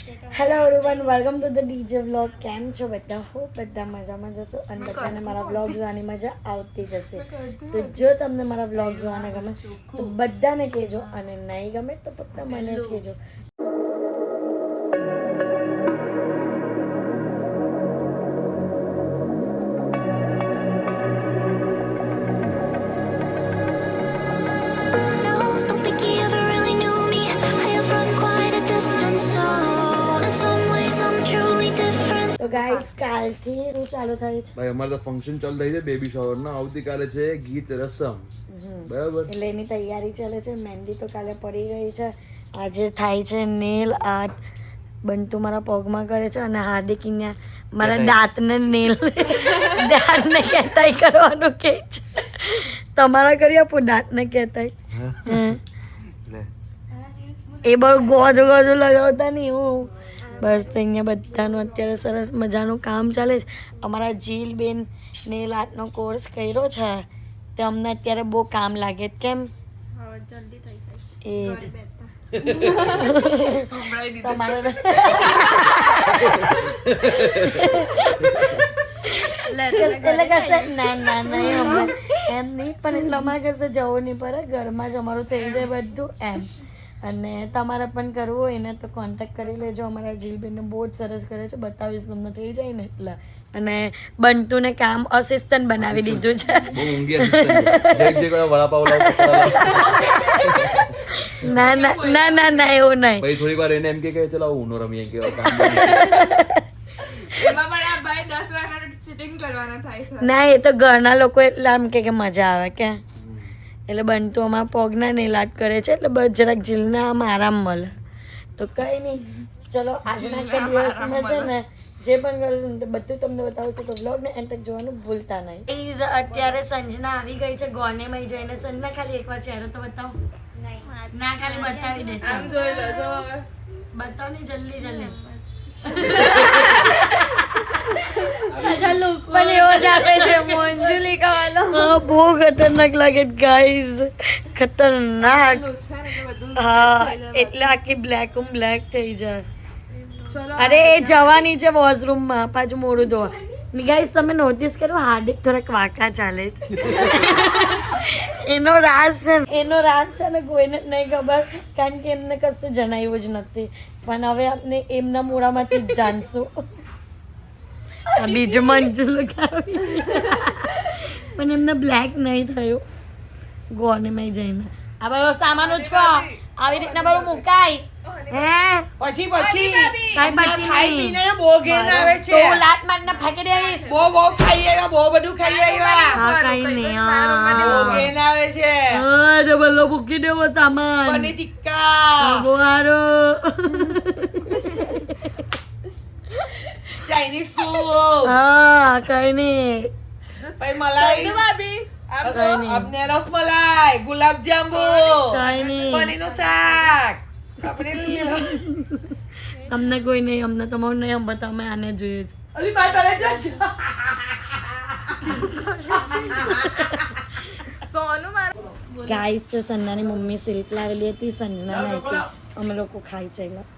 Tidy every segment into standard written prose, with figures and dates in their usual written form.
Hello everyone, welcome to the DJ vlog. કેમ છો બધા? હો બધા મજામાં જશો અને બધાને મારા વ્લોગ જોવાની મજા આવતી જશે. તો જો તમને મારા વ્લોગ જોવાના ગમે તો બધાને કહેજો અને નહીં ગમે તો ફક્ત મને જ કહેજો. તો ગાઈસ, કાલથી શું ચાલુ થાય છે? ભાઈ અમારે તો ફંક્શન ચાલુ થઈ છે બેબી શાવર ના. આવતીકાલે છે ગીત રસમ, બરાબર? એટલે એની તૈયારી ચાલે છે. મહેંદી તો કાલે પડી ગઈ છે. આજે થાય છે નેલ આર્ટ. બંટુ મારા પગમાં કરે છે અને હાર્દિક અહીંયા મારા દાંતને નેલ દાંતને કહેતાય કરવાનું કે છે. તમારા કરી આપો દાંતને કહેતાય. એ બહુ ગોજો ગોજો લગાવતા નહીં હું. બસ તો અહીંયા બધાનું અત્યારે સરસ મજાનું કામ ચાલે છે. અમારા જીલબેન નેલ આર્ટનો કોર્સ કર્યો છે તે અમને અત્યારે બહુ કામ લાગે. કેમ? એ જ તમારે એટલે કશે ના ના નહીં હમણાં એમ નહીં, પણ એટલે અમારે કશે જવું નહીં પડે. ઘરમાં જ અમારું થઈ જાય બધું એમ. અને તમારે પણ કરવું હોય ને તો કોન્ટેક્ટ કરી લેજો. અમારા જીલબેનને બહુ જ સરસ કરે છે, બતાવીશ તમને થઈ જાય ને એટલે. અને બંટુને કામ અસિસ્ટન્ટ બનાવી દીધું છે. બહુ ઊંઘી અસિસ્ટન્ટ જે વડાપાવ લાવ ના ના ના ના ના એવું નહીં. ભાઈ થોડી વાર એને એમ કે ચલો ઊનો રમીએ કે કામ એમાં પણ આ ભાઈ 10 વાગ્યાનું ચીટિંગ કરવાના થાય છે. ના, એ તો ઘરના લોકો એટલે આમ કે મજા આવે કે એટલે બંટુ અમારા પગના નેલાટ કરે છે એટલે બસ જરાક જીલને આમ આરામ મળે. તો કંઈ નહીં, ચલો આજના કે દિવસમાં છે ને જે પણ કરું તે બધું તમને બતાવશું. તો બ્લોગને એન્ડ તક જોવાનું ભૂલતા નહીં. અત્યારે સંજના આવી ગઈ છે ગોનેમાં જઈને. સંજના ખાલી એકવાર ચહેરો તો બતાવો. ના, ખાલી બતાવી દે. આમ જોઈ લો જો હવે બતાવ ને જલ્દી જલ્દી. અચ્છા લુક પણ એવો જ આપે છે મોંજુલિકા વાળો. હા, બહુ ખતરનાક લાગે ગાઈઝ, ખતરનાક. હા, એટલે આખી બ્લેક થઈ જાય. અરે એ જવાની છે વોશરૂમમાં, પાછું મોડું ધોવા. ગાઈઝ, તમે નોટિસ કરો હાર્દિક થોડાક વાંકા ચાલે છે. એનો રાજ છે ને કોઈને જ નહીં ખબર, કારણ કે એમને કશું જણાવ્યું જ નથી. પણ હવે આપણે એમના મોઢામાંથી જ જાણશું. બીજું મંજુ લગાવી પણ એમને બ્લેક નહીં થયું ગોનેમાં જઈને. આ બધો સામાન ઉચકો, આવી રીતના બધું મુકાય. હે પછી કઈ બચી નહીં. બહુ ઘેન આવે છે. તો લાત મારને ફેંકી દેવીશ. બહુ ખાઈ આવ્યા, બહુ બધું ખાઈ આવ્યા. હા, કઈ નહીં. બહુ ઘેન આવે છે. હા, તો ભલો મૂકી દેવો સામાન. પનીર ટિક્કા, ભગવારો. ચાઇનીઝ સૂપ, હા, કઈ નહીં. પછી મલાઈ, કઈ નહીં. આપને રસમલાઈ, ગુલાબ જાંબુ, કઈ નહીં. પનીરનું શાક. અમને કોઈ નહીં, અમને તમારું નહીં, અમે તમે આને જોઈએ છે. અલી ભાઈ પહેલા જ સોનું મારું ગાઈસ, તો સંજનાની મમ્મી સિલ્ક લાવેલી હતી, સંજના નાખી. અમે લોકો ખાઈ ચાલ્યા.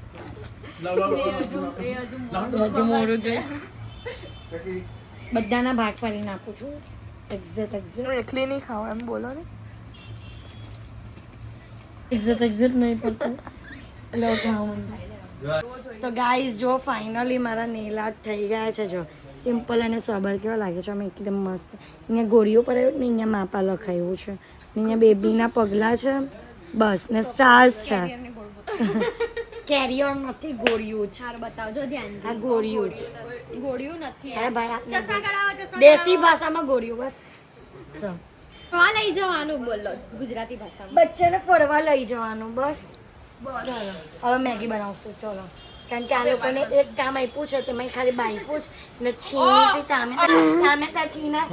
હજુ મોડું છે. બધાના ભાગ પાડીને આપું છું. એક્ઝેક્ટ એકલી નહીં ખાવ એમ બોલો ને. એક્ઝેક્ટ નહીં પડતું એટલે ખાવું. તો ગાઈસ, જો ફાઇનલી મારા નેલ આર્ટ થઈ ગયા છે. જો સિમ્પલ અને સોબર કેવા લાગે છે. અમે એકદમ મસ્ત. અહીંયા ગોળીઓ પર આવ્યું ને અહીંયા માપા લખાયું છે. અહીંયા બેબીના પગલા છે બસ, ને સ્ટાર્સ છે. કેરિયર નથી, ગોળીઓ છે. બતાવજો ધ્યાન. આ ગોળીઓ છે. ગોળીયું નથી. અરે ભાઈ, ચશ્મા કઢાવો, ચશ્મા દેશી ભાષામાં ગોળીઓ. બસ ચલો, ફરવા લઈ જવાનું બોલો ગુજરાતી ભાષામાં. બચ્ચાને ફરવા લઈ જવાનું. બસ હવે મેગી બનાવશું. ચલો, કારણ કે આ લોકોને એક કામ આપ્યું છે, તેમાં ખાલી બાઈફું જ ને છીની ટામેટા છીના.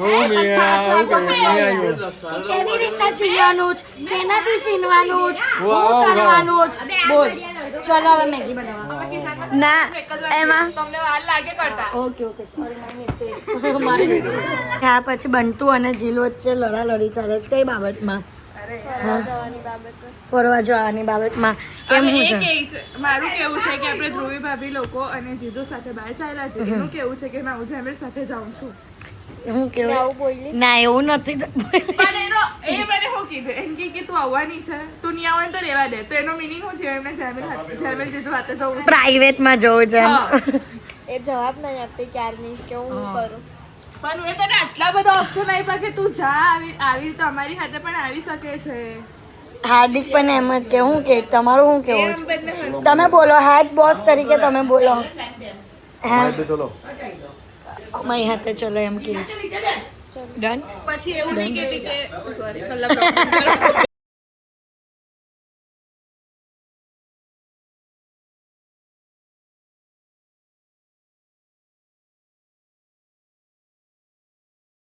પાછળ તો પૂછાયું કે કેવી રીતના છીનવાનું જ, કેનાથી છીનવાનું જ, શું કરવાનું જ. બોલ, ચલો હવે મેગી બનાવવા. ના એમાં તમને વાર લાગે કરતા. ઓકે સોરી, મારી મિસ્ટેક. પછી બંટુ અને જીલ વચ્ચે લડાલડી ચાલે છે. કઈ બાબતમાં? જવાની બાબત ફરવા જવાની બાબતમાં કેમ હવે શું એ છે કે છે મારું કેવું છે કે આપણે ધ્રુવી ભાભી લોકો અને જીજુ સાથે બહાર ચાલ્યા છે એનું કેવું છે કે હું જેમિલ સાથે જાઉં છું હું કેવું આવું બોલી ના એવું નથી પણ એનો એ મને શું કીધું એમ કે તું આવવાની છે તું નહીં આવવાની તો રહેવા દે તો એનો મિનિંગ શું થયો એમને જેમિલ જીજુ સાથે જવું છે પ્રાઇવેટમાં જવું છે એમ. હા. એ જવાબ નહીં આપતી ક્યારની કે હું કરું પણ મેં તને આટલા બધા ઓપ્શન આપ્યા કે તું જા આવી રીતે અમારી સાથે પણ આવી શકે છે હાર્દિક પણ એમ જ કે હું કે તમારું શું કેવું એમ છે બંને તમે બોલો હેડ બોસ તરીકે તમે બોલો હા તો ચલો અમારી હાથે ચલો એમ કે છે ડન પછી એવું નહીં કહેતી કે સોરી મતલબ